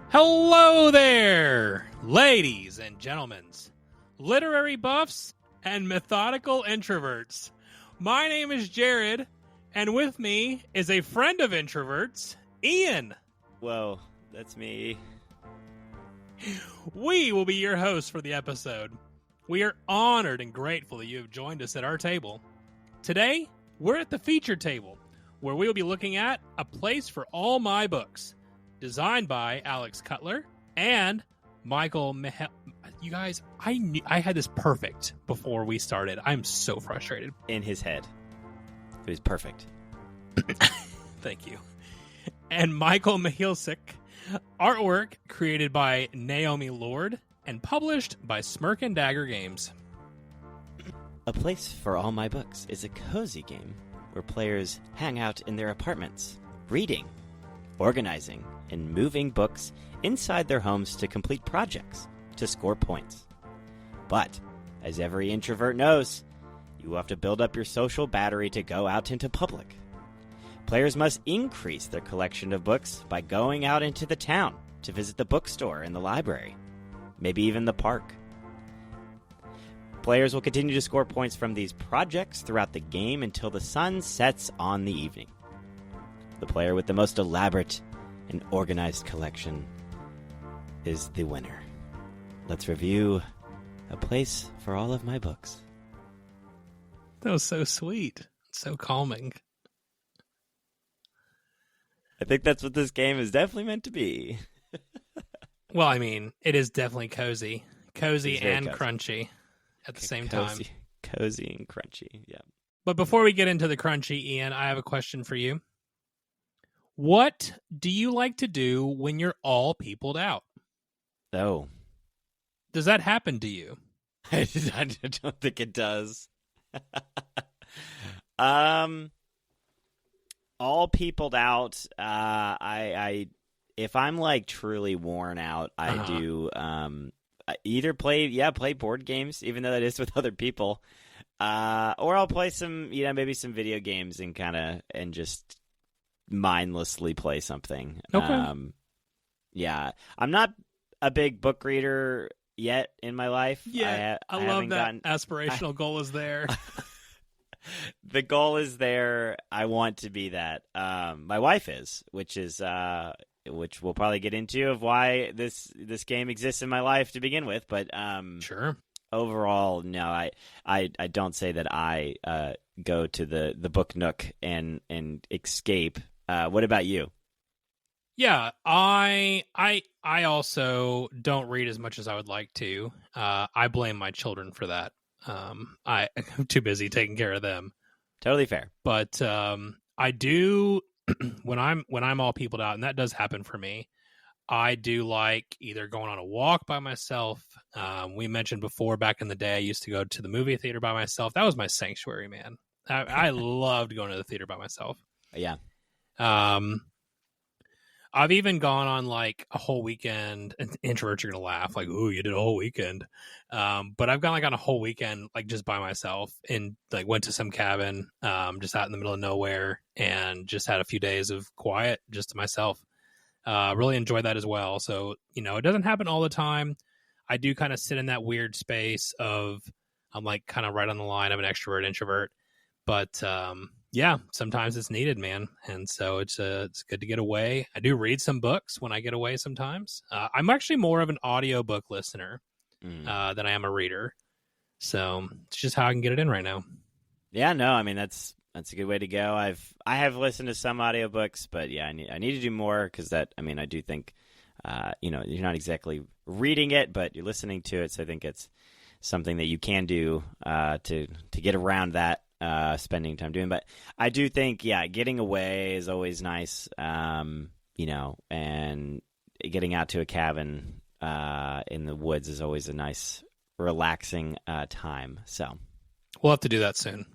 Hello there, ladies and gentlemen, literary buffs and methodical introverts. My name is Jared, and with me is a friend of introverts, Ian. Whoa, that's me. We will be your hosts for the episode. We are honored and grateful that you have joined us at our table. Today, we're at the feature table, where we will be looking at A Place for All My Books, designed by Alex Cutler and Michael Mihel. You guys, I had this perfect before we started. I'm so frustrated. In his head. It was perfect. Thank you. And Michael Mihilsik. Artwork created by Naomi Lord and published by Smirk Dagger Games. A Place for All My Books is a cozy game where players hang out in their apartments, reading, organizing, and moving books inside their homes to complete projects to score points. But, as every introvert knows, you have to build up your social battery to go out into public. Players must increase their collection of books by going out into the town to visit the bookstore and the library, maybe even the park. Players will continue to score points from these projects throughout the game until the sun sets on the evening. The player with the most elaborate and organized collection is the winner. Let's review A Place for All of My Books. That was so sweet. So calming. I think that's what this game is definitely meant to be. Well, I mean, it is definitely cozy. Cozy and cozy. Crunchy at the same time. Cozy and crunchy, yeah. But before we get into the crunchy, Ian, I have a question for you. What do you like to do when you're all peopled out? Oh. Does that happen to you? I don't think it does. All peopled out. I if I'm like truly worn out, I do either play board games, even though that is with other people, or I'll play some maybe some video games and just mindlessly play something. Okay. Yeah, I'm not a big book reader yet in my life. Yeah, I love that aspirational goal is there. The goal is there. I want to be that. My wife is, which we'll probably get into of why this game exists in my life to begin with. But sure. Overall, no, I don't say that I go to the book nook and escape. What about you? Yeah, I also don't read as much as I would like to. I blame my children for that. I'm too busy taking care of them. Totally fair. But I do when I'm all peopled out, and that does happen for me. I do like either going on a walk by myself. We mentioned before back in the day, I used to go to the movie theater by myself. That was my sanctuary, man. I loved going to the theater by myself. Yeah. I've even gone on like a whole weekend, and introverts are going to laugh like, ooh, you did a whole weekend. But I've gone like on a whole weekend, like just by myself, and like went to some cabin, just out in the middle of nowhere, and just had a few days of quiet just to myself. Really enjoyed that as well. So, it doesn't happen all the time. I do kind of sit in that weird space of, I'm like kind of right on the line of an extrovert, introvert, but, yeah, sometimes it's needed, man. And so it's good to get away. I do read some books when I get away sometimes. I'm actually more of an audiobook listener than I am a reader. So it's just how I can get it in right now. Yeah, no, I mean, that's a good way to go. I have listened to some audiobooks, but yeah, I need to do more because I do think, you're not exactly reading it, but you're listening to it. So I think it's something that you can do to get around that. Spending time doing, but I do think, getting away is always nice, and getting out to a cabin in the woods is always a nice, relaxing time. So we'll have to do that soon.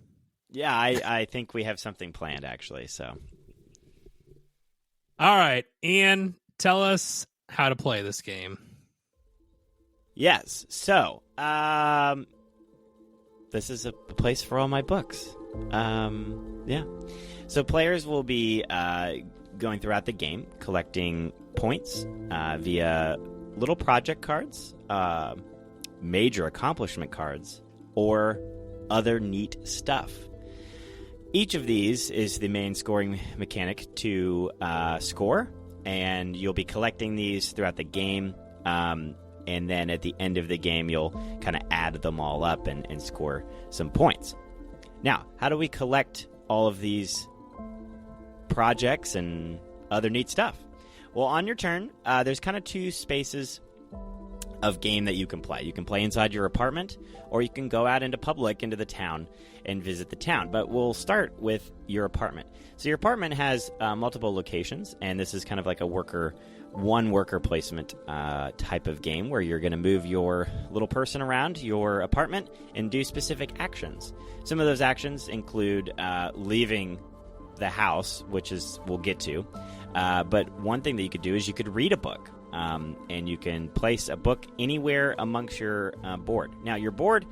Yeah, I think we have something planned, actually. So, all right, Ian, tell us how to play this game. Yes, so this is a place for all my books. Yeah. So players will be going throughout the game, collecting points via little project cards, major accomplishment cards, or other neat stuff. Each of these is the main scoring mechanic to score, and you'll be collecting these throughout the game, and then at the end of the game, you'll kind of add them all up and score some points. Now, how do we collect all of these projects and other neat stuff? Well, on your turn, there's kind of two spaces of game that you can play. You can play inside your apartment, or you can go out into public, into the town, and visit the town. But we'll start with your apartment. So your apartment has multiple locations, and this is kind of like a one worker placement type of game where you're going to move your little person around your apartment and do specific actions. Some of those actions include leaving the house, which is we'll get to. But one thing that you could do is you could read a book. And you can place a book anywhere amongst your board. Now, your board,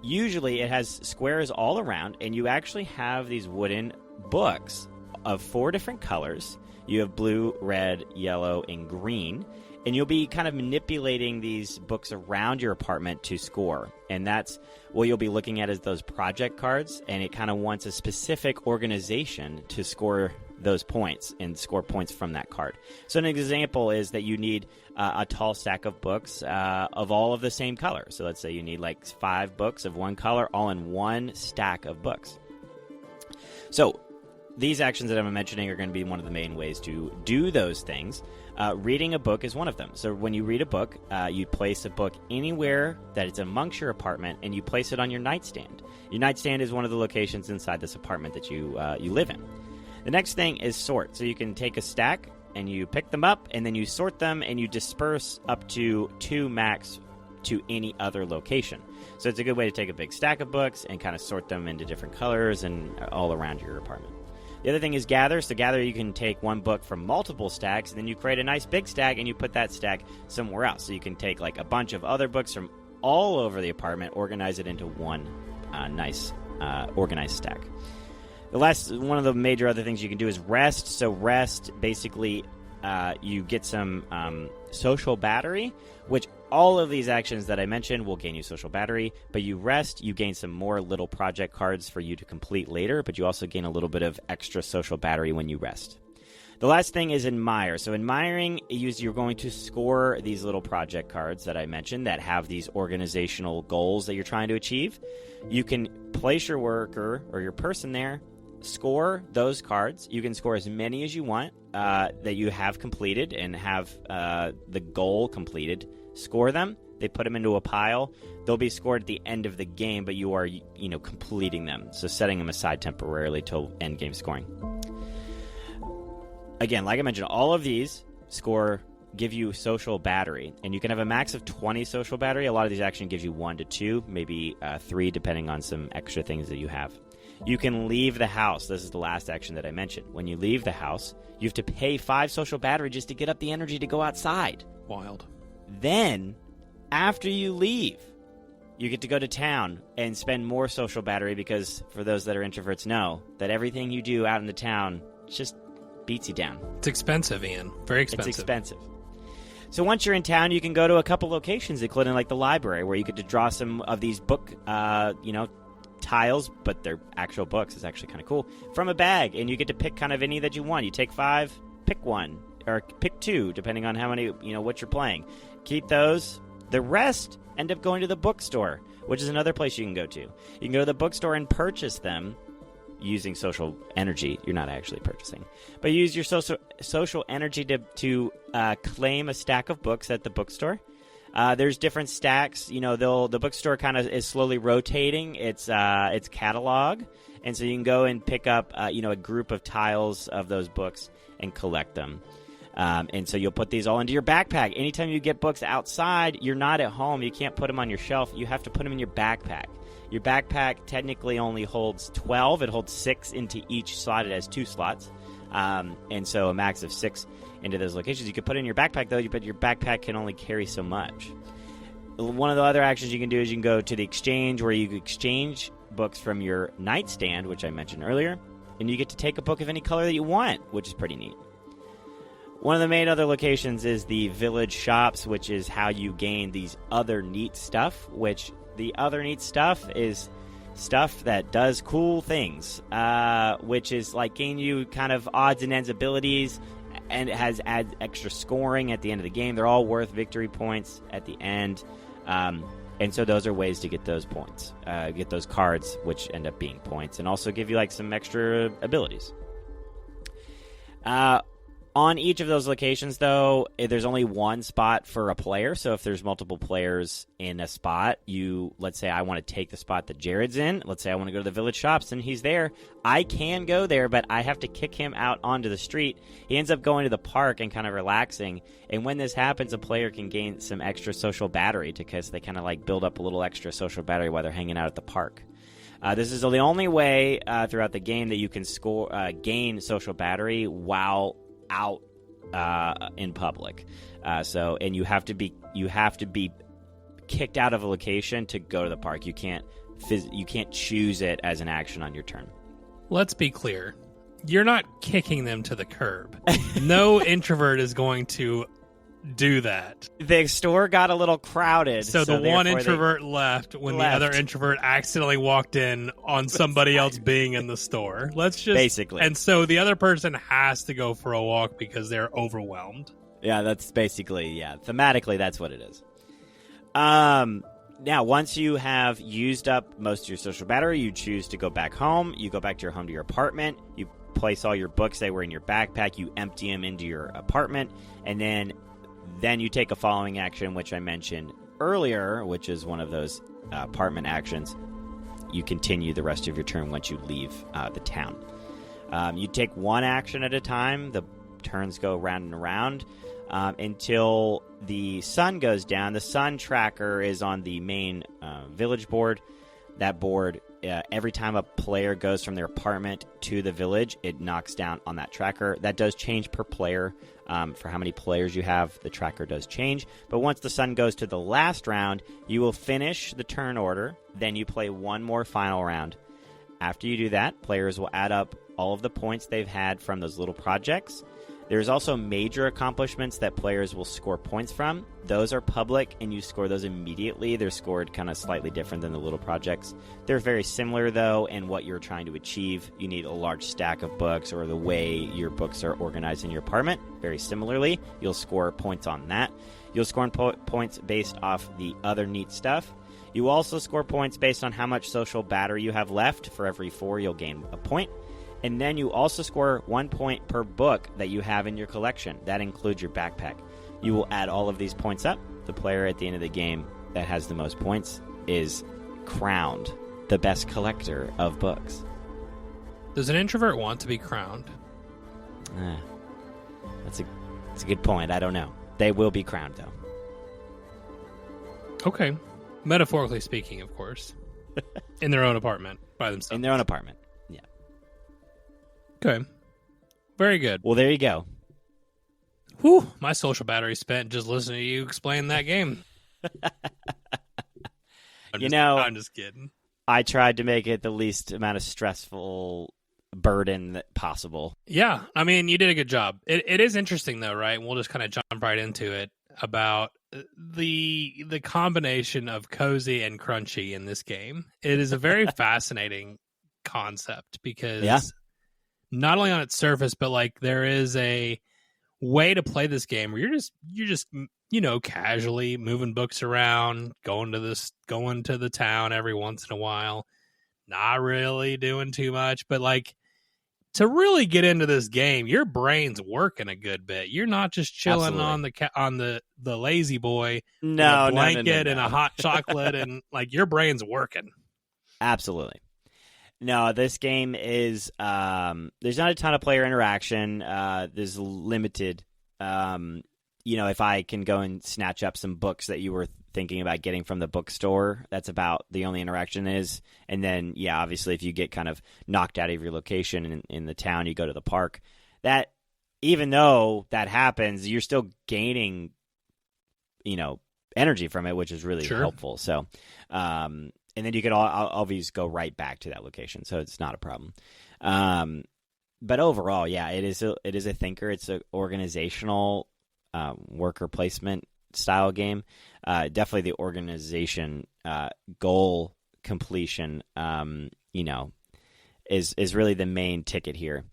usually it has squares all around, and you actually have these wooden books of 4 different colors. You have blue, red, yellow, and green, and you'll be kind of manipulating these books around your apartment to score. And that's what you'll be looking at is those project cards, and it kind of wants a specific organization to score those points and score points from that card. So an example is that you need a tall stack of books of all of the same color. So let's say you need like 5 books of one color all in one stack of books. So these actions that I'm mentioning are going to be one of the main ways to do those things. Reading a book is one of them. So when you read a book, you place a book anywhere that it's amongst your apartment, and you place it on your nightstand. Your nightstand is one of the locations inside this apartment that you live in. The next thing is sort. So you can take a stack and you pick them up, and then you sort them and you disperse up to 2 max to any other location. So it's a good way to take a big stack of books and kind of sort them into different colors and all around your apartment. The other thing is gather. So gather, you can take one book from multiple stacks, and then you create a nice big stack and you put that stack somewhere else. So you can take like a bunch of other books from all over the apartment, organize it into one nice organized stack. One of the major other things you can do is rest. So rest, basically, you get some social battery, which all of these actions that I mentioned will gain you social battery. But you rest, you gain some more little project cards for you to complete later, but you also gain a little bit of extra social battery when you rest. The last thing is admire. So admiring, you're going to score these little project cards that I mentioned that have these organizational goals that you're trying to achieve. You can place your worker or your person there, score those cards. You can score as many as you want that you have completed and have the goal completed. Score them. They put them into a pile. They'll be scored at the end of the game, but you are, completing them. So setting them aside temporarily till end game scoring. Again, like I mentioned, all of these give you social battery, and you can have a max of 20 social battery. A lot of these actually gives you 1 to 2, maybe 3, depending on some extra things that you have. You can leave the house. This is the last action that I mentioned. When you leave the house, you have to pay 5 social battery just to get up the energy to go outside. Wild. Then, after you leave, you get to go to town and spend more social battery because, for those that are introverts know, that everything you do out in the town just beats you down. It's expensive, Ian. Very expensive. It's expensive. So once you're in town, you can go to a couple locations, including like the library, where you get to draw some of these book, tiles, but they're actual books. It's actually kind of cool. From a bag, and you get to pick kind of any that you want. You take 5, pick 1, or pick 2, depending on how many, what you're playing. Keep those. The rest end up going to the bookstore, which is another place you can go to. You can go to the bookstore and purchase them using social energy. You're not actually purchasing, but use your social energy to claim a stack of books at the bookstore. There's different stacks. The bookstore kind of is slowly rotating its catalog, and so you can go and pick up a group of tiles of those books and collect them. And so you'll put these all into your backpack. Anytime you get books outside, you're not at home. You can't put them on your shelf. You have to put them in your backpack. Your backpack technically only holds 12. It holds 6 into each slot. It has 2 slots. And so a max of 6 into those locations. You could put in your backpack, though, but your backpack can only carry so much. One of the other actions you can do is you can go to the exchange, where you can exchange books from your nightstand, which I mentioned earlier, and you get to take a book of any color that you want, which is pretty neat. One of the main other locations is the village shops, which is how you gain these other neat stuff, which the other neat stuff is stuff that does cool things, which is like gaining you kind of odds and ends abilities, and it has adds extra scoring at the end of the game. They're all worth victory points at the end, and so those are ways to get those points, get those cards, which end up being points, and also give you like some extra abilities. On each of those locations, though, there's only one spot for a player. So if there's multiple players in a spot, let's say I want to take the spot that Jared's in. Let's say I want to go to the village shops and he's there. I can go there, but I have to kick him out onto the street. He ends up going to the park and kind of relaxing. And when this happens, a player can gain some extra social battery because they kind of like build up a little extra social battery while they're hanging out at the park. This is the only way throughout the game that you can gain social battery while out in public, and you have to be kicked out of a location to go to the park. You can't choose it as an action on your turn. Let's be clear. You're not kicking them to the curb. No introvert is going to do that. The store got a little crowded. So the one introvert left when the other introvert accidentally walked in on somebody else being in the store. Basically. And so the other person has to go for a walk because they're overwhelmed. Yeah, that's basically, thematically that's what it is. Now, once you have used up most of your social battery, you choose to go back home. You go back to your apartment. You place all your books that were in your backpack. You empty them into your apartment. And then you take a following action, which I mentioned earlier, which is one of those apartment actions. You continue the rest of your turn once you leave the town. You take one action at a time. The turns go round and around until the sun goes down. The sun tracker is on the main village board. That board, every time a player goes from their apartment to the village, it knocks down on that tracker. That does change per player. For how many players you have, the tracker does change. But once the sun goes to the last round, you will finish the turn order. Then you play one more final round. After you do that, players will add up all of the points they've had from those little projects. There's also major accomplishments that players will score points from. Those are public, and you score those immediately. They're scored kind of slightly different than the little projects. They're very similar, though, in what you're trying to achieve. You need a large stack of books or the way your books are organized in your apartment. Very similarly, you'll score points on that. You'll score points based off the other neat stuff. You also score points based on how much social battery you have left. For every 4, you'll gain a point. And then you also score 1 point per book that you have in your collection. That includes your backpack. You will add all of these points up. The player at the end of the game that has the most points is crowned the best collector of books. Does an introvert want to be crowned? That's a good point. I don't know. They will be crowned, though. Okay. Metaphorically speaking, of course. In their own apartment by themselves. In their own apartment. Okay. Very good. Well, there you go. Whew. My social battery spent just listening to you explain that game. I'm just kidding. I tried to make it the least amount of stressful burden possible. Yeah. I mean, you did a good job. It is interesting, though, right? We'll just kind of jump right into it about the combination of cozy and crunchy in this game. It is a very fascinating concept because not only on its surface, but like there is a way to play this game where you're just casually moving books around, going to the town every once in a while, not really doing too much, but like to really get into this game, your brain's working a good bit. You're not just chilling on the lazy boy, with a blanket and a hot chocolate, and like your brain's working. Absolutely. No, this game is there's not a ton of player interaction. There's limited. If I can go and snatch up some books that you were thinking about getting from the bookstore, that's about the only interaction is. And then, obviously, if you get kind of knocked out of your location in the town, you go to the park. That, even though that happens, you're still gaining, energy from it, which is really helpful. So, and then you could always go right back to that location, so it's not a problem. But overall, yeah, it is a thinker. It's an organizational worker placement style game. Definitely the organization goal completion, is really the main ticket here.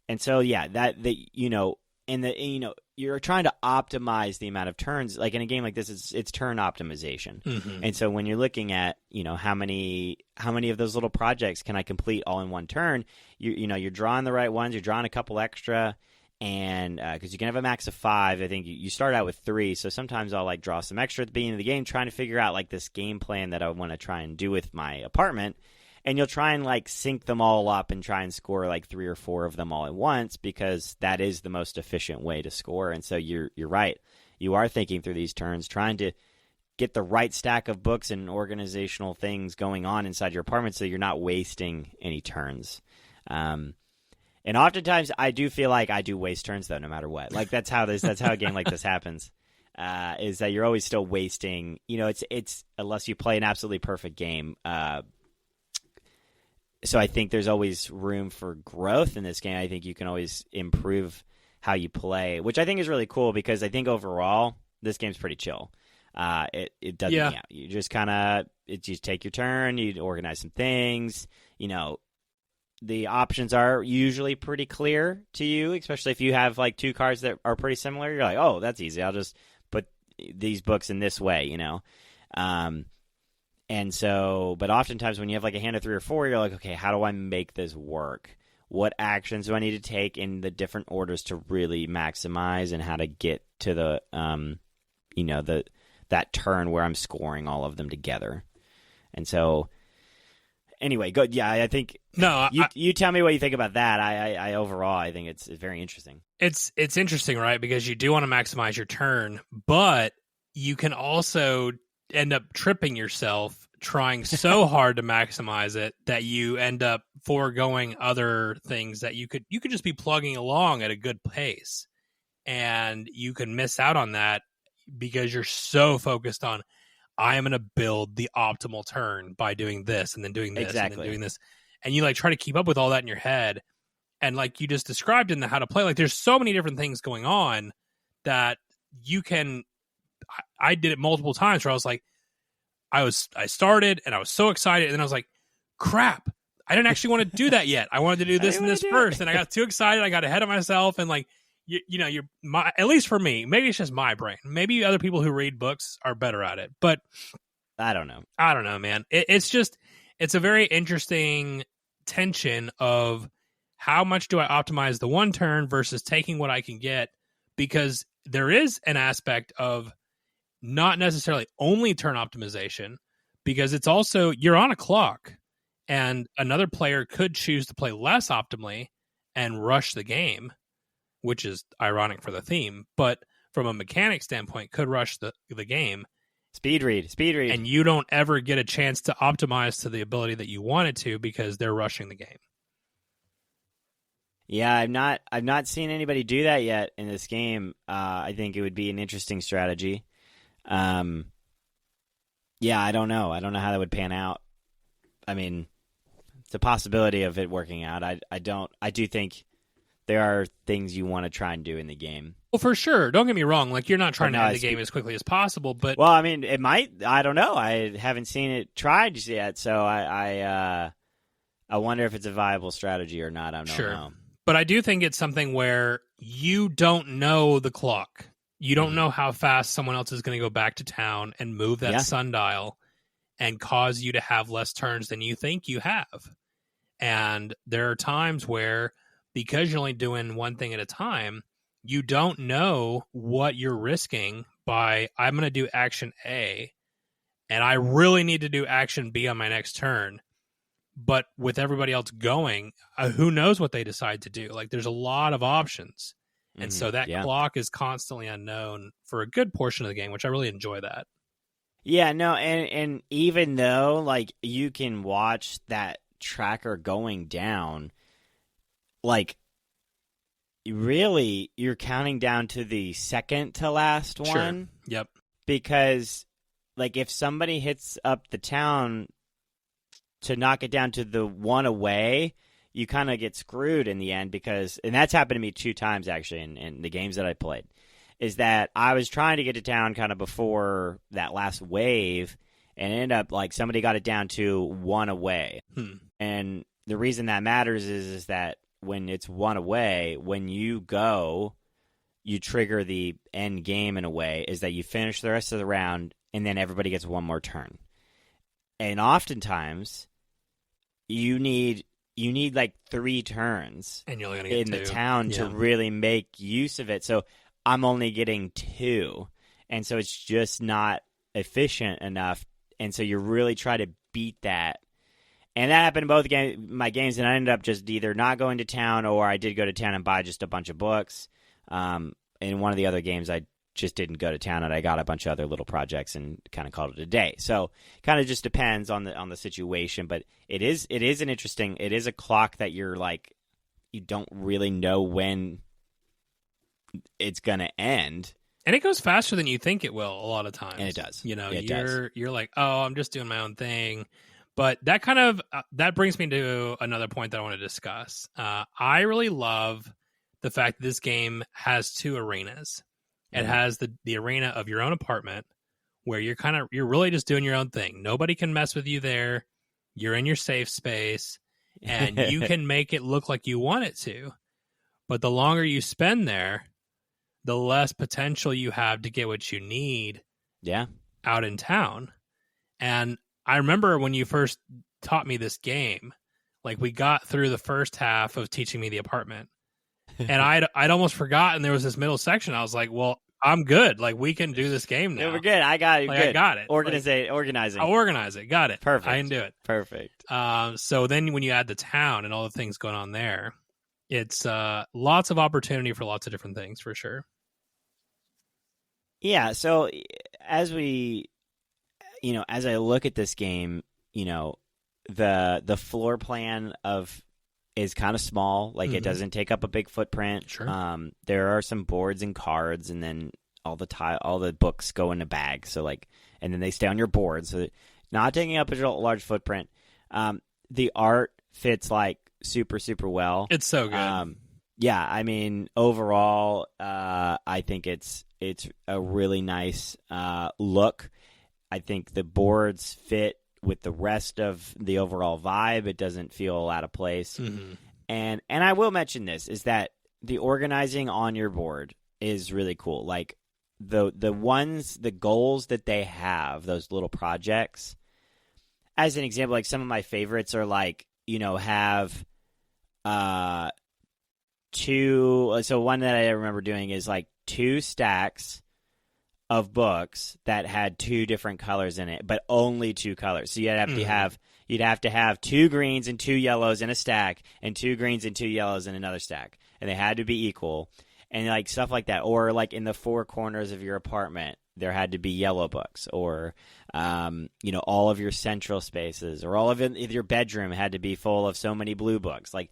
And so, yeah, you're trying to optimize the amount of turns. Like in a game like this, it's turn optimization. Mm-hmm. And so when you're looking at, how many of those little projects can I complete all in one turn, you're drawing the right ones, you're drawing a couple extra, and because you can have a max of 5. I think you start out with 3. So sometimes I'll like draw some extra at the beginning of the game, trying to figure out like this game plan that I want to try and do with my apartment. And you'll try and like sync them all up and try and score like 3 or 4 of them all at once, because that is the most efficient way to score. And so you're right. You are thinking through these turns, trying to get the right stack of books and organizational things going on inside your apartment so you're not wasting any turns. And oftentimes I do feel like I do waste turns though, no matter what. Like that's how a game like this happens. Is that you're always still wasting, it's unless you play an absolutely perfect game. So I think there's always room for growth in this game. I think you can always improve how you play, which I think is really cool, because I think overall this game's pretty chill. It doesn't. Yeah. You just you take your turn. You organize some things. The options are usually pretty clear to you, especially if you have like 2 cards that are pretty similar. You're like, oh, that's easy. I'll just put these books in this way. And so, but oftentimes when you have like a hand of 3 or 4, you're like, okay, how do I make this work? What actions do I need to take in the different orders to really maximize, and how to get to the, that turn where I'm scoring all of them together. And so, anyway, good. Yeah, I think. No, you tell me what you think about that. I overall, I think it's very interesting. It's interesting, right? Because you do want to maximize your turn, but you can also end up tripping yourself trying so hard to maximize it that you end up foregoing other things that you could just be plugging along at a good pace, and you can miss out on that because you're so focused on, I am going to build the optimal turn by doing this and then doing this and then doing this, and you like try to keep up with all that in your head. And like you just described in the how to play, like there's so many different things going on that you can. I did it multiple times where I was like, I started and I was so excited, and then I was like, crap, I didn't actually want to do that yet. I wanted to do this and this first, and I got too excited. I got ahead of myself, and like at least for me, maybe it's just my brain. Maybe other people who read books are better at it, but I don't know. I don't know, man. It's a very interesting tension of how much do I optimize the one turn versus taking what I can get, because there is an aspect of not necessarily only turn optimization, because it's also, you're on a clock, and another player could choose to play less optimally and rush the game, which is ironic for the theme, but from a mechanic standpoint could rush the game. Speed read. And you don't ever get a chance to optimize to the ability that you wanted to because they're rushing the game. Yeah, I've not seen anybody do that yet in this game. I think it would be an interesting strategy. Yeah, I don't know. I don't know how that would pan out. I mean, it's a possibility of it working out. I do think there are things you want to try and do in the game. Well, for sure. Don't get me wrong. Like, you're not trying to end the game as quickly as possible, but... Well, I mean, it might. I don't know. I haven't seen it tried yet, so I wonder if it's a viable strategy or not. I don't know. But I do think it's something where you don't know the clock. You don't know how fast someone else is going to go back to town and move that sundial and cause you to have less turns than you think you have. And there are times where, because you're only doing one thing at a time, you don't know what you're risking by, I'm going to do action A, and I really need to do action B on my next turn. But with everybody else going, who knows what they decide to do? Like, there's a lot of options. And so that clock is constantly unknown for a good portion of the game, which I really enjoy that. Yeah, no, and even though, like, you can watch that tracker going down, like, really, you're counting down to the second to last one. Sure. Yep. Because, like, if somebody hits up the town to knock it down to the one away, you kind of get screwed in the end because, and that's happened to me 2 times actually in the games that I played, is that I was trying to get to town kind of before that last wave, and it ended up like somebody got it down to 1 away. And the reason that matters is that when it's 1 away, when you go, you trigger the end game in a way, is that you finish the rest of the round, and then everybody gets 1 more turn. And oftentimes, you need like 3 turns and you're only gonna get in 2. the town to really make use of it. So I'm only getting 2, and so it's just not efficient enough. And so you really try to beat that. And that happened in both my games, and I ended up just either not going to town, or I did go to town and buy just a bunch of books. In one of the other games, I just didn't go to town, and I got a bunch of other little projects and kind of called it a day. So kind of just depends on the situation, but it is an interesting. It is a clock that you're like, you don't really know when it's gonna end, and it goes faster than you think it will a lot of times. And it does. You know, It you're like, oh, I'm just doing my own thing. But that kind of that brings me to another point that I want to discuss. I really love the fact that this game has 2 arenas. It has the arena of your own apartment, where you're really just doing your own thing. Nobody can mess with you there. You're in your safe space, and you can make it look like you want it to. But the longer you spend there, the less potential you have to get what you need out in town. And I remember when you first taught me this game, like we got through the first half of teaching me the apartment, and I'd almost forgotten there was this middle section. I was like, well, I'm good. Like, we can do this game now. Yeah, we're good. I got it. Like, I got it. Organizing. I'll organize it. Got it. Perfect. I can do it. Perfect. So then when you add the town and all the things going on there, it's lots of opportunity for lots of different things, for sure. Yeah. So as I look at this game, the floor plan is kind of small. Like, it doesn't take up a big footprint. Sure. There are some boards and cards, and then all the books go in a bag. So and then they stay on your board. So not taking up a large footprint. The art fits like super, super well. It's so good. Yeah. I mean, overall, I think it's a really nice look. I think the boards fit with the rest of the overall vibe. It doesn't feel out of place. And I will mention this, is that the organizing on your board is really cool. Like the goals that they have, those little projects, as an example, like some of my favorites are like, have 2. So one that I remember doing is like 2 stacks of books that had 2 different colors in it, but only 2 colors. So you'd have to have 2 greens and 2 yellows in a stack, and 2 greens and 2 yellows in another stack, and they had to be equal, and like stuff like that. Or like in the 4 corners of your apartment, there had to be yellow books, or all of your central spaces, or all of your bedroom had to be full of so many blue books. Like,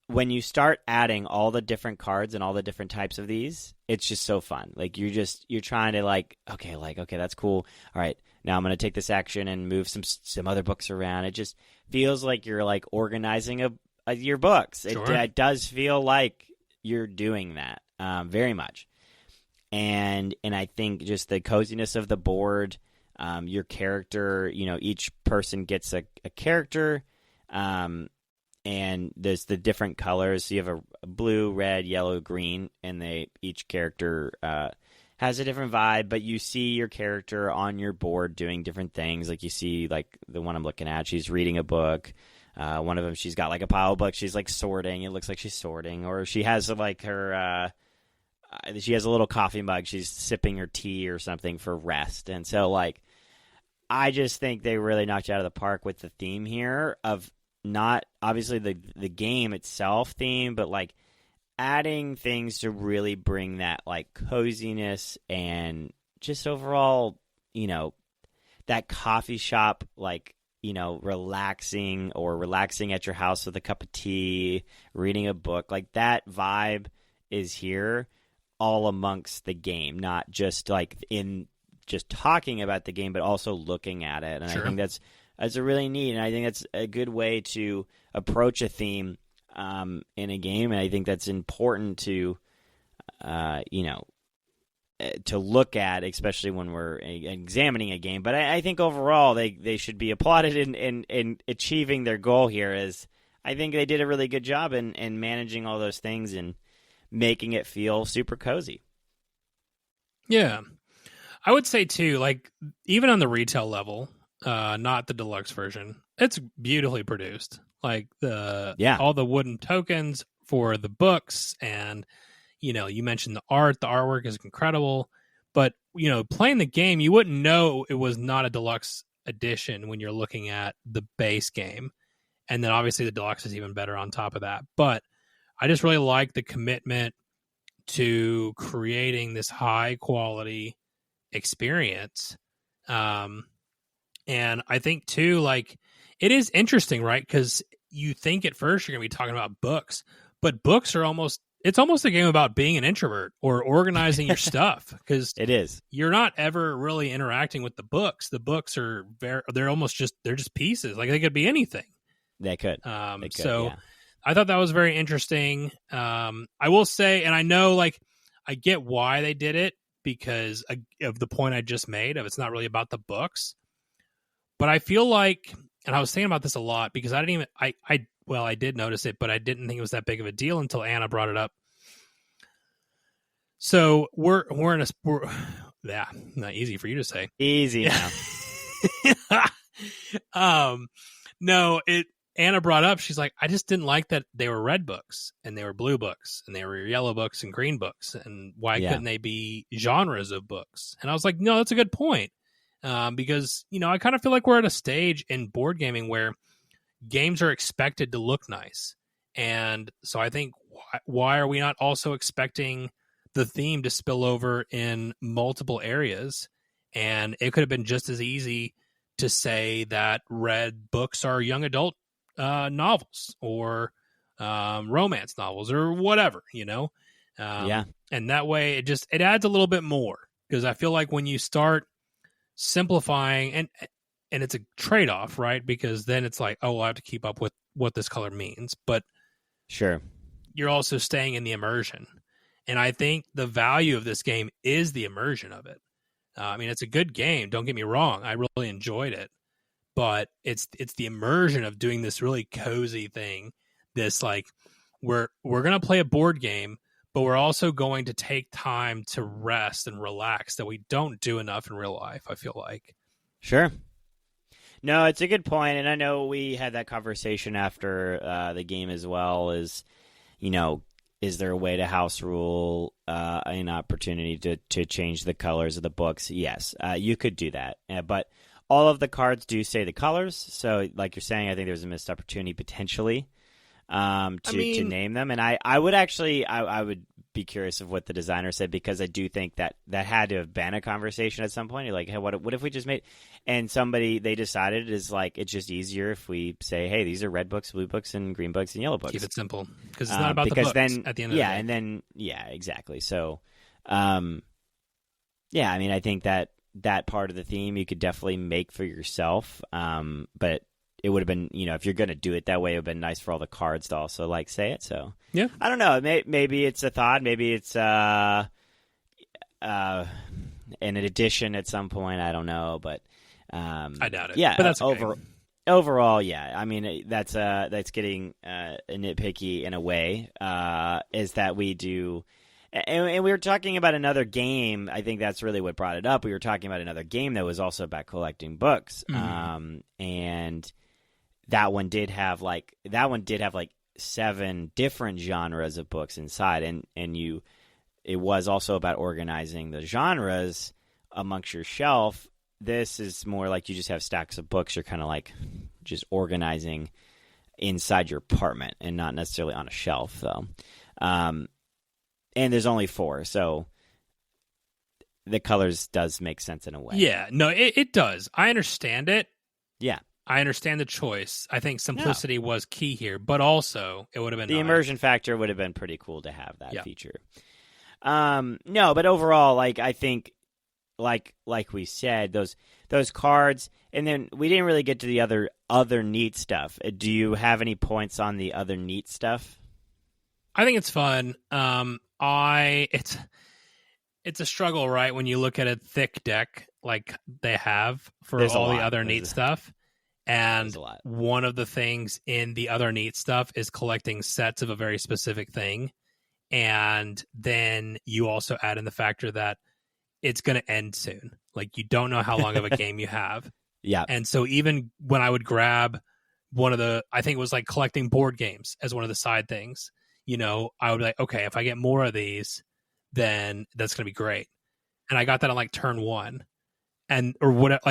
when you start adding all the different cards and all the different types of these, it's just so fun. Like, you're trying to okay, that's cool. All right, now I'm going to take this action and move some other books around. It just feels like you're like organizing your books. Sure. It does feel like you're doing that very much. And I think just the coziness of the board, your character, each person gets a character, and there's the different colors. So you have a blue, red, yellow, green, and each character has a different vibe, but you see your character on your board doing different things. Like, you see, like, the one I'm looking at, she's reading a book. One of them, she's got like a pile of books. She's like sorting. It looks like she's sorting. Or she has like her, she has a little coffee mug. She's sipping her tea or something for rest. And so, like, I just think they really knocked you out of the park with the theme here of not obviously the game itself theme, but like adding things to really bring that like coziness and just overall, that coffee shop, like, relaxing at your house with a cup of tea, reading a book. Like, that vibe is here all amongst the game, not just like in just talking about the game, but also looking at it. And Sure. I think that's It's a really neat, and I think that's a good way to approach a theme in a game, and I think that's important to, to look at, especially when we're examining a game. But I think overall they should be applauded in achieving their goal here. As I think they did a really good job in managing all those things and making it feel super cozy. Yeah. I would say, too, like, even on the retail level, not the deluxe version, it's beautifully produced. Like, all the wooden tokens for the books, and, you mentioned the artwork is incredible. But, playing the game, you wouldn't know it was not a deluxe edition when you're looking at the base game. And then, obviously, the deluxe is even better on top of that. But I just really like the commitment to creating this high-quality experience. And I think too, like, it is interesting, right? Because you think at first you're gonna be talking about books, but books are it's almost a game about being an introvert or organizing your stuff, because it is. You're not ever really interacting with the books. The books are they're just pieces. Like, they could be anything. They could. Yeah. I thought that was very interesting. I will say, and I know, like, I get why they did it, because of the point I just made of it's not really about the books. But I feel like, and I was thinking about this a lot, because I did notice it, but I didn't think it was that big of a deal until Anna brought it up. So we're not easy for you to say. Easy now. No, Anna brought up, she's like, I just didn't like that they were red books and they were blue books and they were yellow books and green books, and why couldn't they be genres of books? And I was like, no, that's a good point. Because, I kind of feel like we're at a stage in board gaming where games are expected to look nice. And so I think, why are we not also expecting the theme to spill over in multiple areas? And it could have been just as easy to say that red books are young adult novels or romance novels or whatever, and that way it adds a little bit more, because I feel like when you start simplifying, and it's a trade-off, right? Because then it's like, oh, I have to keep up with what this color means, but sure, you're also staying in the immersion. And I think the value of this game is the immersion of it. I mean, it's a good game, don't get me wrong, I really enjoyed it. But it's the immersion of doing this really cozy thing. This, like, we're going to play a board game, but we're also going to take time to rest and relax that we don't do enough in real life, I feel like. Sure. No, it's a good point, and I know we had that conversation after the game as well. Is there a way to house rule an opportunity to change the colors of the books? Yes, you could do that, but all of the cards do say the colors, so like you're saying, I think there's a missed opportunity potentially to name them. And I would actually I would be curious of what the designer said, because I do think that had to have been a conversation at some point. You're like, hey, what if we just made, and they decided is like, it's just easier if we say, hey, these are red books, blue books, and green books, and yellow books. Keep it simple, because it's not about the books then, at the end of the day. And then exactly. So, I mean, I think that part of the theme you could definitely make for yourself, but it would have been, if you're going to do it that way, it would have been nice for all the cards to also, like, say it. So yeah, I don't know, maybe it's a thought, maybe it's an addition at some point, I don't know, but I doubt it. Yeah, but that's okay. Overall, yeah, I mean, that's getting nitpicky in a way, is that we do. And we were talking about another game. I think that's really what brought it up. We were talking about another game that was also about collecting books. Mm-hmm. And that one did have like 7 different genres of books inside. And it was also about organizing the genres amongst your shelf. This is more like you just have stacks of books. You're kind of like just organizing inside your apartment and not necessarily on a shelf, though. And there's only 4, so the colors does make sense in a way. Yeah, no, it does. I understand it. Yeah. I understand the choice. I think simplicity was key here, but also it would have been the immersion factor would have been pretty cool to have that feature. No, but overall, like, I think, like we said, those cards, and then we didn't really get to the other neat stuff. Do you have any points on the other neat stuff? I think it's fun. It's a struggle, right? When you look at a thick deck like they have for There's all the other neat stuff. And one of the things in the other neat stuff is collecting sets of a very specific thing. And then you also add in the factor that it's going to end soon. Like, you don't know how long of a game you have. Yeah. And so even when I would grab I think it was like collecting board games as one of the side things, I would be like, okay, if I get more of these, then that's going to be great. And I got that on like turn 1. I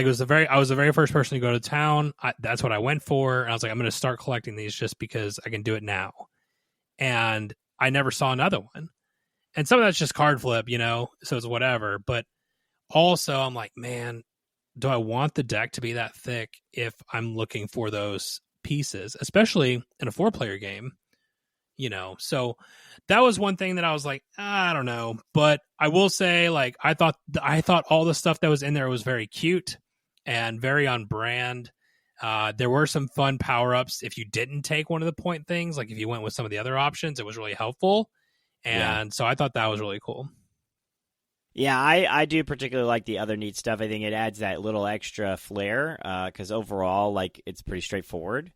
was the very first person to go to town. That's what I went for. And I was like, I'm going to start collecting these just because I can do it now. And I never saw another one. And some of that's just card flip, so it's whatever. But also I'm like, man, do I want the deck to be that thick if I'm looking for those pieces, especially in a 4-player game? So that was one thing that I was like, I don't know. But I will say, like, I thought all the stuff that was in there was very cute and very on brand. There were some fun power-ups if you didn't take one of the point things. Like, if you went with some of the other options, it was really helpful. And so I thought that was really cool. Yeah, I do particularly like the other neat stuff. I think it adds that little extra flair because overall, like, it's pretty straightforward.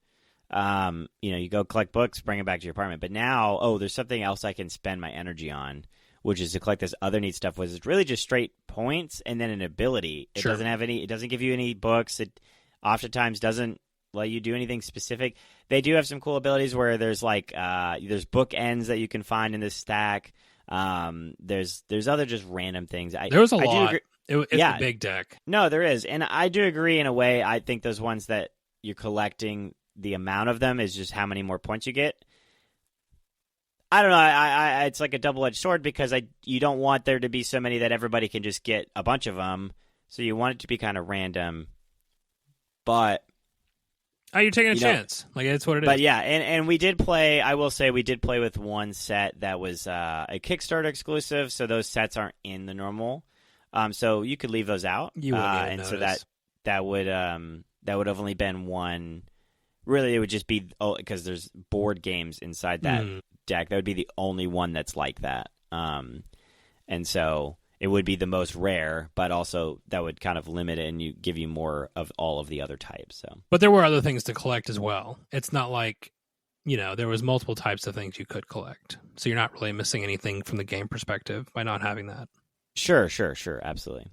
You go collect books, bring them back to your apartment. But now, there's something else I can spend my energy on, which is to collect this other neat stuff, which is really just straight points and then an ability. It doesn't give you any books. It oftentimes doesn't let you do anything specific. They do have some cool abilities where there's like, there's book ends that you can find in this stack. There's other just random things. There was a lot. It's a big deck. No, there is. And I do agree in a way. I think those ones that you're collecting, the amount of them is just how many more points you get. I don't know. I it's like a double-edged sword because you don't want there to be so many that everybody can just get a bunch of them. So you want it to be kind of random. But you're taking a chance. Like, it's what it is. But yeah, and we did play. I will say we did play with one set that was a Kickstarter exclusive. So those sets aren't in the normal. So you could leave those out. You wouldn't even notice. So that would have only been one. Really, it would just be because there's board games inside that deck. That would be the only one that's like that. And so it would be the most rare, but also that would kind of limit it and give you more of all of the other types. So, but there were other things to collect as well. It's not like, there was multiple types of things you could collect. So you're not really missing anything from the game perspective by not having that. Sure. Absolutely.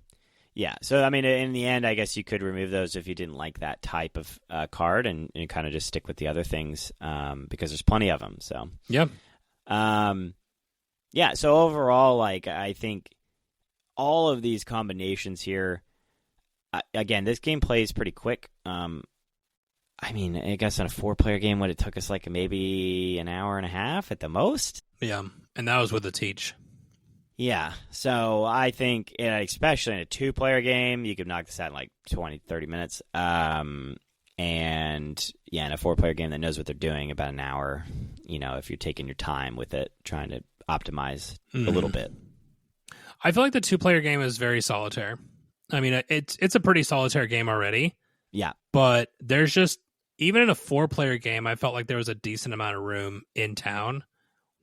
Yeah, so I mean, in the end, I guess you could remove those if you didn't like that type of card, and kind of just stick with the other things because there's plenty of them. So yeah, yeah. So overall, like, I think all of these combinations here, again, this game plays pretty quick. I mean, I guess on a 4-player game, it took us like maybe an hour and a half at the most. Yeah, and that was with the teach. Yeah, so I think, especially in a 2-player game, you could knock this out in like 20, 30 minutes. And yeah, in a 4-player game that knows what they're doing, about an hour, if you're taking your time with it, trying to optimize a little bit. I feel like the 2-player game is very solitaire. I mean, it's a pretty solitaire game already. Yeah. But there's just, even in a 4-player game, I felt like there was a decent amount of room in town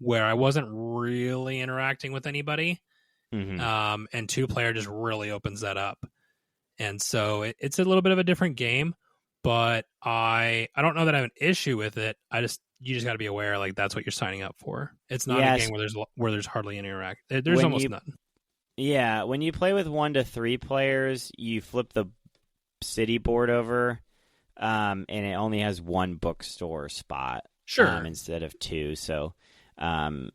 where I wasn't really interacting with anybody. Mm-hmm. And 2-player just really opens that up. And so it's a little bit of a different game, but I don't know that I have an issue with it. You just got to be aware, like, that's what you're signing up for. It's not a game where there's hardly any interaction. There's almost none. Yeah, when you play with 1 to 3 players, you flip the city board over, and it only has 1 bookstore spot. Sure. Instead of 2, so... and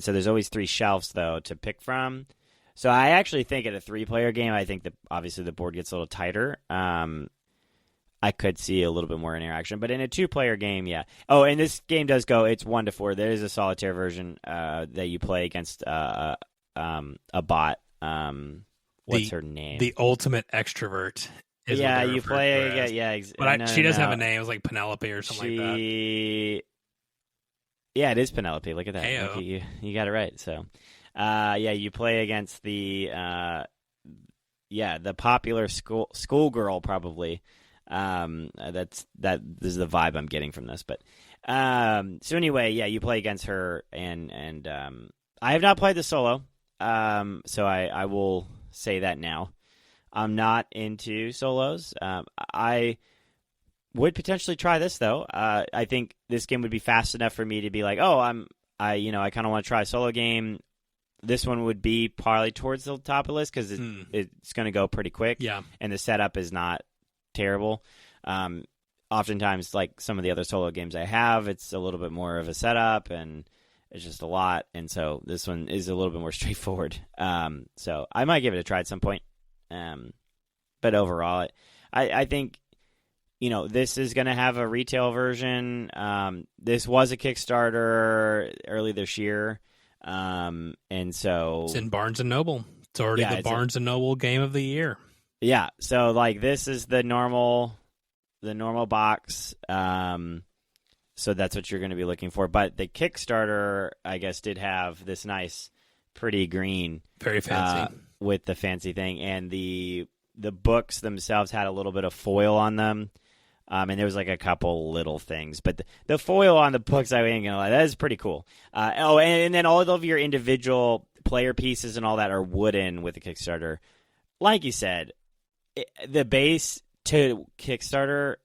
so there's always 3 shelves, though, to pick from. So I actually think at a 3-player game, I think that obviously the board gets a little tighter. I could see a little bit more interaction. But in a 2-player game, yeah. Oh, and this game does go, it's 1 to 4. There is a solitaire version that you play against a bot. What's her name? The ultimate extrovert. Yeah, you play... But she doesn't have a name. It was like Penelope or something like that. Yeah, it is Penelope. Look at that. Heyo. You got it right. So, yeah, you play against the the popular schoolgirl probably. This is the vibe I'm getting from this. But so anyway, yeah, you play against her, and I have not played the solo. So I will say that now. I'm not into solos. I would potentially try this though. I think this game would be fast enough for me to be like, oh, I kind of want to try a solo game. This one would be probably towards the top of the list because it's going to go pretty quick. Yeah, and the setup is not terrible. Oftentimes, like some of the other solo games I have, it's a little bit more of a setup and it's just a lot. And so this one is a little bit more straightforward. So I might give it a try at some point. But overall, I think, this is going to have a retail version. This was a Kickstarter early this year. And so it's in Barnes & Noble. It's already the Barnes & Noble game of the year. Yeah, so like this is the normal box. So that's what you're going to be looking for. But the Kickstarter, I guess, did have this nice, pretty green, very fancy with the fancy thing, and the books themselves had a little bit of foil on them. And there was like a couple little things, but the foil on the books, I ain't gonna lie, that is pretty cool. And then all of your individual player pieces and all that are wooden with the Kickstarter. Like you said, the base to Kickstarter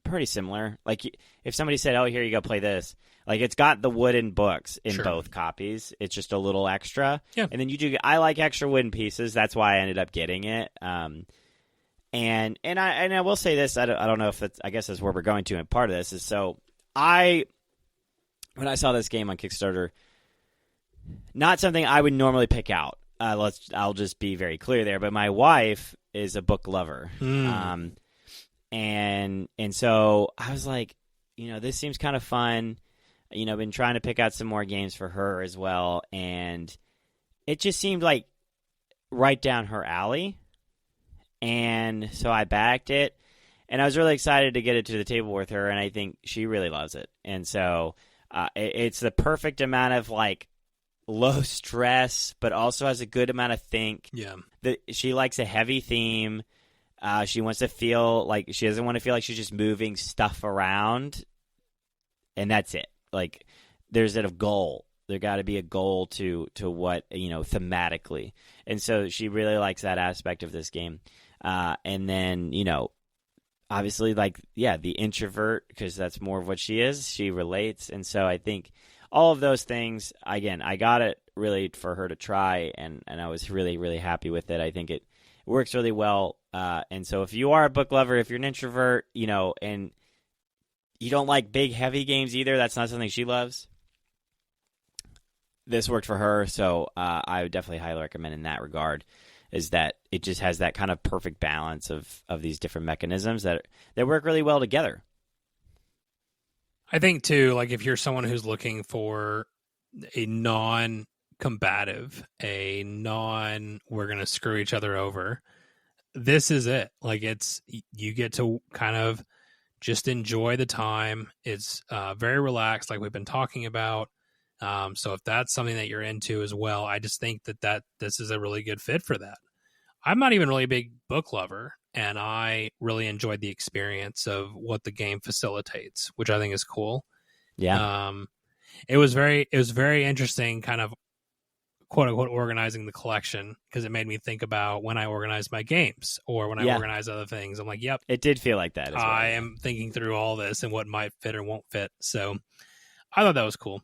pretty similar. Like if somebody said, "Oh, here you go, play this," like it's got the wooden books in both copies. It's just a little extra. Yeah. And then I like extra wooden pieces. That's why I ended up getting it. And I will say this. I don't know if that's, I guess that's where we're going to. And part of this is when I saw this game on Kickstarter, not something I would normally pick out. I'll just be very clear there. But my wife is a book lover. And so I was like, this seems kind of fun. I've been trying to pick out some more games for her as well. And it just seemed like right down her alley. And so I backed it. And I was really excited to get it to the table with her. And I think she really loves it. And so it's the perfect amount of like low stress, but also has a good amount of think. Yeah. She likes a heavy theme. She wants to feel like she doesn't want to feel like she's just moving stuff around, and that's it. Like there's a goal. There got to be a goal to what thematically, and so she really likes that aspect of this game. And then obviously the introvert, because that's more of what she is. She relates, and so I think all of those things. Again, I got it really for her to try, and I was really really happy with it. I think it works really well. And so if you are a book lover, if you're an introvert, and you don't like big, heavy games either, that's not something she loves, this worked for her. So I would definitely highly recommend in that regard, is that it just has that kind of perfect balance of these different mechanisms that work really well together. I think, too, like if you're someone who's looking for a non-combative, we're going to screw each other over, this is it. Like you get to kind of just enjoy the time. It's very relaxed, like we've been talking about. So if that's something that you're into as well, I just think that this is a really good fit for that. I'm not even really a big book lover, and I really enjoyed the experience of what the game facilitates, which I think is cool. Yeah. It was very interesting, kind of quote unquote organizing the collection, because it made me think about when I organize my games or when I organize other things. I'm like, yep, it did feel like that as well. I am thinking through all this and what might fit or won't fit. So I thought that was cool.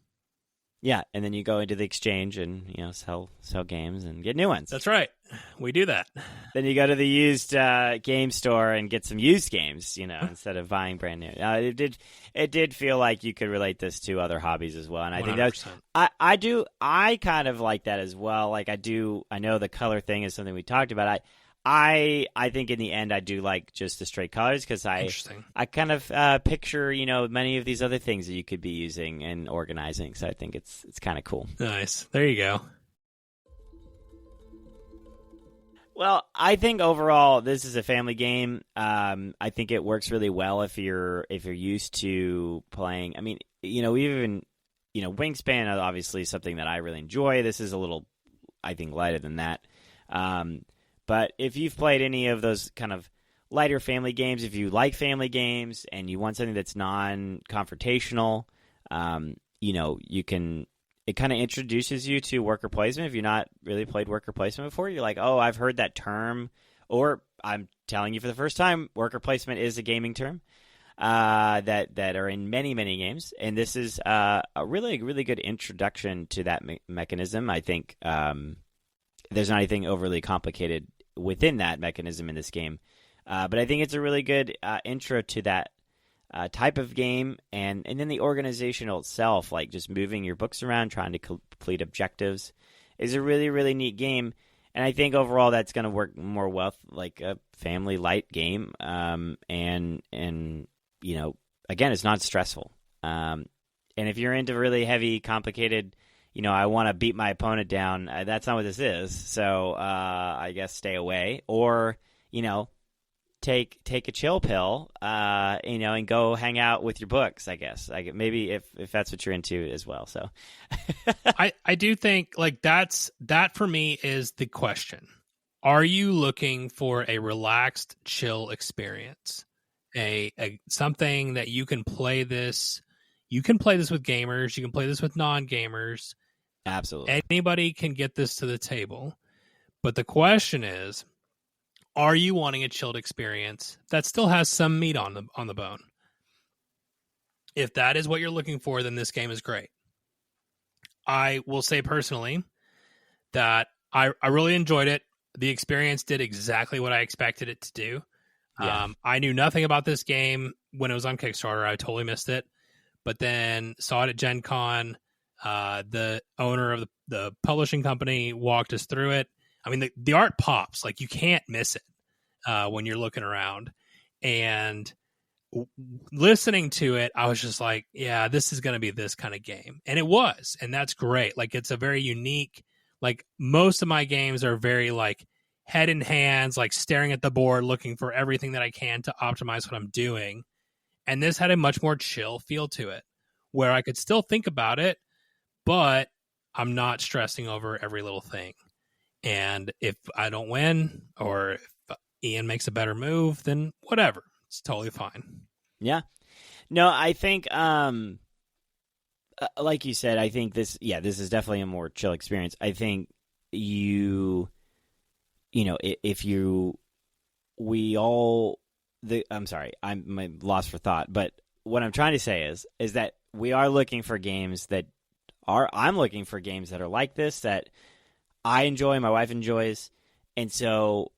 Yeah, and then you go into the exchange and sell games and get new ones. That's right, we do that. Then you go to the used game store and get some used games, instead of buying brand new. It did feel like you could relate this to other hobbies as well, and I 100%. think I kind of like that as well. Like I know the color thing is something we talked about. I think in the end I do like just the straight colors, because I kind of picture many of these other things that you could be using and organizing. So I think it's kind of cool. Nice. There you go. Well, I think overall this is a family game. I think it works really well if you're used to playing. I mean, even Wingspan is obviously something that I really enjoy. This is a little, I think, lighter than that. But if you've played any of those kind of lighter family games, if you like family games and you want something that's non-confrontational, you can. It kind of introduces you to worker placement. If you've not really played worker placement before, you're like, oh, I've heard that term, or I'm telling you for the first time, worker placement is a gaming term that are in many, many games. And this is a really, really good introduction to that mechanism. I think there's not anything overly complicated within that mechanism in this game. But I think it's a really good intro to that type of game, and then the organizational itself, like just moving your books around, trying to complete objectives, is a really, really neat game. And I think overall that's going to work more well like a family light game. And again, it's not stressful. And if you're into really heavy, complicated, I want to beat my opponent down, that's not what this is. So I guess stay away, or take a chill pill, and go hang out with your books, I guess. Maybe if that's what you're into as well. So I do think like that for me is the question. Are you looking for a relaxed, chill experience? A something that you can play this. You can play this with gamers. You can play this with non-gamers. Absolutely. Anybody can get this to the table. But the question is, are you wanting a chilled experience that still has some meat on the bone? If that is what you're looking for, then this game is great. I will say personally that I really enjoyed it. The experience did exactly what I expected it to do. Yeah. I knew nothing about this game when it was on Kickstarter. I totally missed it. But then saw it at Gen Con. The owner of the publishing company walked us through it. I mean, the art pops. Like, you can't miss it when you're looking around. And listening to it, I was just like, yeah, this is going to be this kind of game. And it was. And that's great. Like, it's a very unique, like, most of my games are very, like, head in hands, like, staring at the board, looking for everything that I can to optimize what I'm doing. And this had a much more chill feel to it, where I could still think about it, but I'm not stressing over every little thing. And if I don't win, or if Ian makes a better move, then whatever. It's totally fine. Yeah. No, I think, like you said, I think this is definitely a more chill experience. I think I'm sorry, I'm lost for thought, but what I'm trying to say is that we are looking for games I'm looking for games that are like this, that I enjoy, my wife enjoys, and so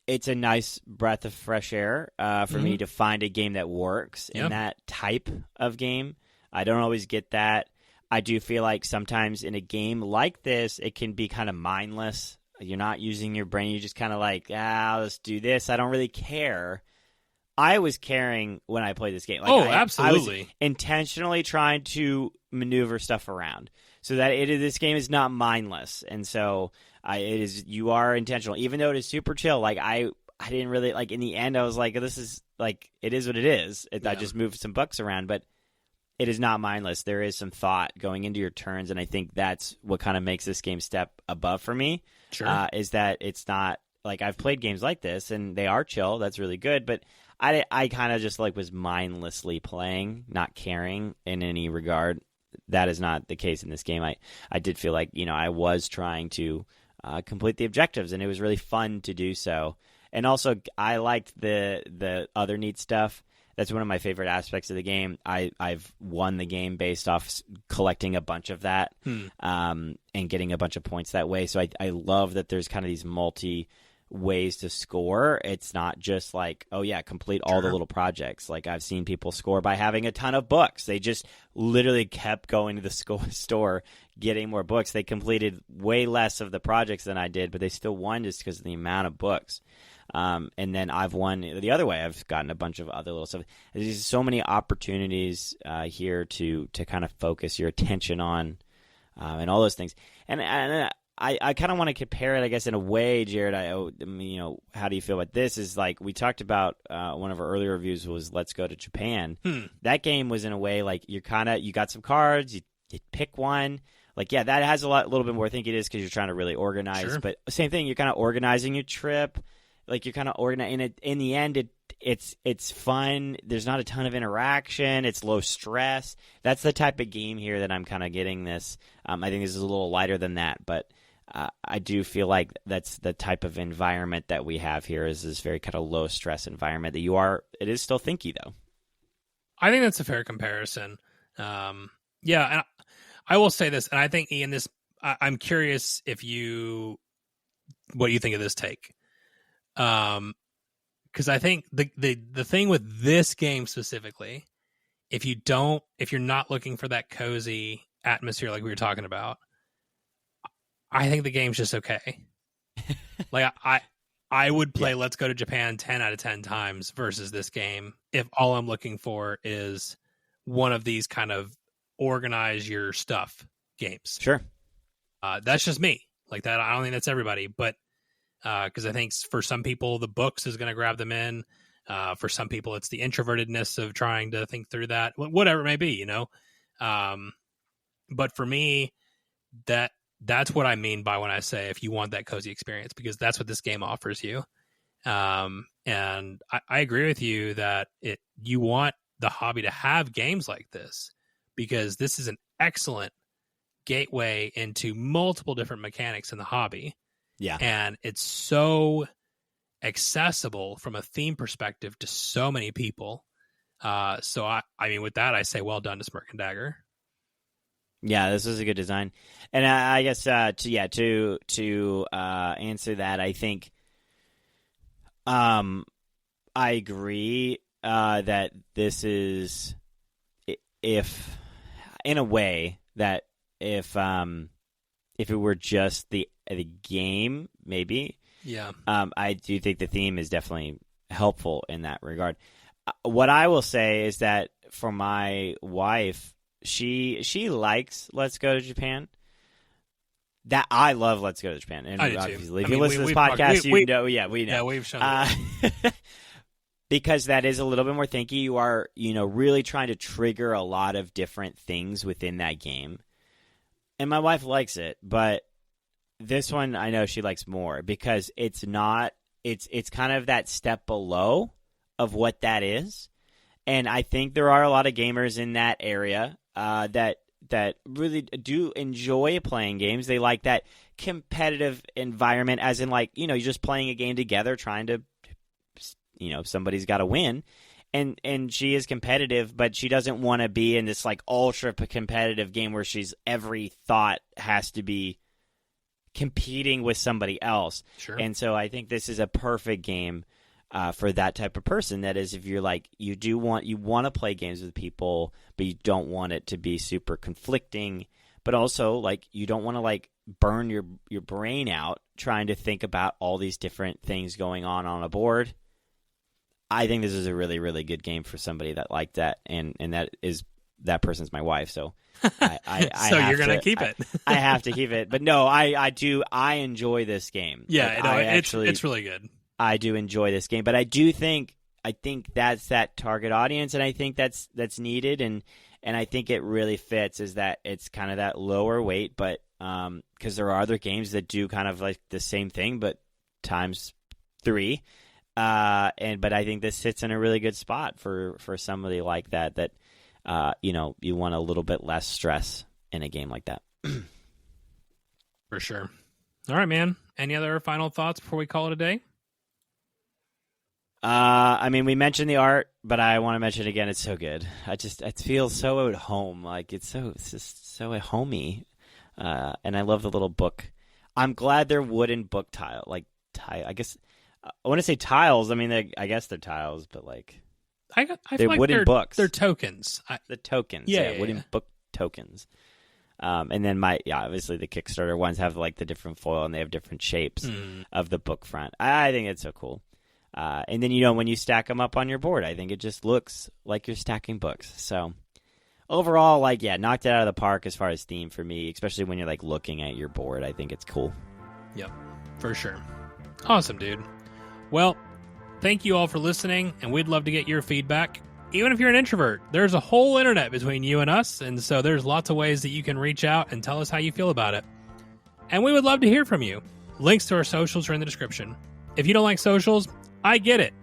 it's a nice breath of fresh air for me to find a game that works in that type of game. I don't always get that. I do feel like sometimes in a game like this, it can be kind of mindless. You're not using your brain. You're just kind of like, let's do this. I don't really care. I was caring when I played this game. Like, absolutely. I was intentionally trying to maneuver stuff around so that this game is not mindless. And so you are intentional, even though it is super chill. Like, I didn't really, like, in the end, I was like, this is, like, it is what it is. I just moved some bucks around, but it is not mindless. There is some thought going into your turns, and I think that's what kind of makes this game step above for me. Sure. Is that it's not, like, I've played games like this, and they are chill. That's really good, but I kind of just, like, was mindlessly playing, not caring in any regard. That is not the case in this game. I did feel like, I was trying to complete the objectives, and it was really fun to do so. And also, I liked the other neat stuff. That's one of my favorite aspects of the game. I've won the game based off collecting a bunch of that and getting a bunch of points that way. So I love that there's kind of these multi ways to score. It's not just like, complete all the little projects. Like, I've seen people score by having a ton of books. They just literally kept going to the store, getting more books. They completed way less of the projects than I did, but they still won just because of the amount of books. And then I've won the other way. I've gotten a bunch of other little stuff. There's so many opportunities here to kind of focus your attention on and all those things. And I kind of want to compare it, I guess, in a way, Jared. How do you feel about this? Is like we talked about one of our earlier reviews was Let's Go to Japan. That game was in a way like you got some cards, you pick one, Like, yeah, that has a little bit more thinking it is because you're trying to really organize. Sure. But same thing, you're kind of organizing your trip. Like, you're kind of organizing. And in the end, it's fun. There's not a ton of interaction. It's low stress. That's the type of game here that I'm kind of getting this. I think this is a little lighter than that, but I do feel like that's the type of environment that we have here is this very kind of low stress environment that it is still thinky though. I think that's a fair comparison. Yeah, and I will say this, and I think Ian, I'm curious what you think of this take. Because I think the thing with this game specifically, if you're not looking for that cozy atmosphere like we were talking about, I think the game's just okay. Like I would play Let's Go to Japan 10 out of 10 times versus this game if all I'm looking for is one of these kind of organize your stuff games. Sure. That's just me. Like that, I don't think that's everybody, but because I think for some people the books is going to grab them in. For some people it's the introvertedness of trying to think through that, whatever it may be, you know. But for me, that's what I mean by when I say if you want that cozy experience, because that's what this game offers you. And I agree with you that you want the hobby to have games like this, because this is an excellent gateway into multiple different mechanics in the hobby. Yeah. And it's so accessible from a theme perspective to so many people. So I mean, with that, I say well done to Smirk Dagger. Yeah, this is a good design. And I guess to answer that, I think I agree that this is if in a way that if it were just the game, maybe. Yeah. I do think the theme is definitely helpful in that regard. What I will say is that for my wife, she likes Let's Go to Japan. That I love Let's Go to Japan. And I do obviously, too. if you listen to this podcast, you know. Yeah, we know. Yeah, we've shown that. Because that is a little bit more thinky. You are, really trying to trigger a lot of different things within that game. And my wife likes it, but this one I know she likes more because it's kind of that step below of what that is. And I think there are a lot of gamers in that area that really do enjoy playing games. They like that competitive environment, as in you're just playing a game together, trying to, somebody's got to win. And she is competitive, but she doesn't want to be in this ultra competitive game where every thought has to be competing with somebody else. Sure. And so I think this is a perfect game for that type of person. That is, if you're you want to play games with people, but you don't want it to be super conflicting, but also you don't want to burn your brain out trying to think about all these different things going on a board. I think this is a really, really good game for somebody that liked that, and that person's my wife. So I so you're gonna keep it. I have to keep it, but no, I do. I enjoy this game. Yeah, it's really good. I do enjoy this game, but I think that's that target audience, and I think that's needed, and I think it really fits. Is that it's kind of that lower weight, but because there are other games that do kind of the same thing, but times 3. But I think this sits in a really good spot for somebody like that you want a little bit less stress in a game like that. For sure. All right, man. Any other final thoughts before we call it a day? I mean, we mentioned the art, but I want to mention it again. It's so good. It feels so at home. It's just so at homey. And I love the little book. I'm glad they're wooden book tile. I guess I want to say tiles. I mean, I guess they're tiles, but I they're feel like wooden books. They're tokens. The tokens. Yeah, wooden book tokens. And then obviously the Kickstarter ones have the different foil and they have different shapes of the book front. I think it's so cool. And then, when you stack them up on your board, I think it just looks like you're stacking books. So overall, knocked it out of the park as far as theme for me, especially when you're looking at your board. I think it's cool. Yep, for sure. Awesome, dude. Well, thank you all for listening, and we'd love to get your feedback. even if you're an introvert, there's a whole internet between you and us, and so there's lots of ways that you can reach out and tell us how you feel about it. And we would love to hear from you. Links to our socials are in the description. If you don't like socials, I get it.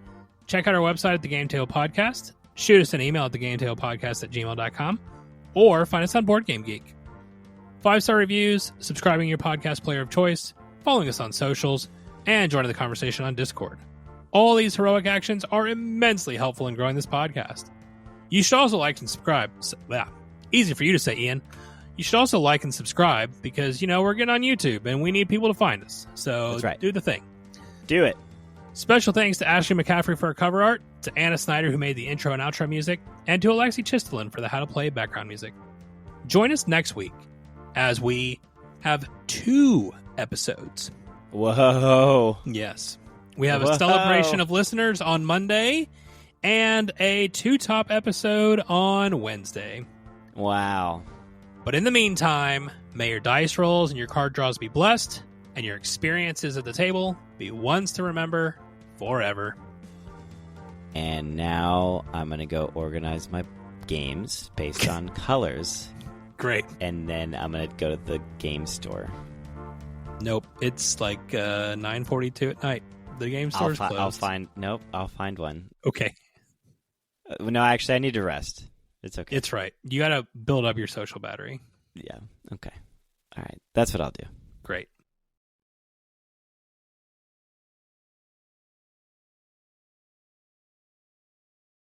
Check out our website at The Game Table Podcast, shoot us an email at thegametablepodcast@gmail.com, or find us on Board Game Geek. 5-star reviews, subscribing to your podcast player of choice, following us on socials, and joining the conversation on Discord. All these heroic actions are immensely helpful in growing this podcast. You should also like and subscribe. Easy for you to say, Ian. You should also like and subscribe because, we're getting on YouTube and we need people to find us. So That's right. Do the thing. Do it. Special thanks to Ashley McCaffrey for our cover art, to Anna Snyder who made the intro and outro music, and to Alexi Chistelin for the How to Play background music. Join us next week as we have 2 episodes. Whoa. Yes. We have a celebration of listeners on Monday and a 2-top episode on Wednesday. Wow. But in the meantime, may your dice rolls and your card draws be blessed, and your experiences at the table be ones to remember forever. And now I'm going to go organize my games based on colors. Great. And then I'm going to go to the game store. Nope. It's like 9:42 at night. The game store's closed. I'll find one. Okay. No, actually, I need to rest. It's okay. It's right. You got to build up your social battery. Yeah. Okay. All right. That's what I'll do.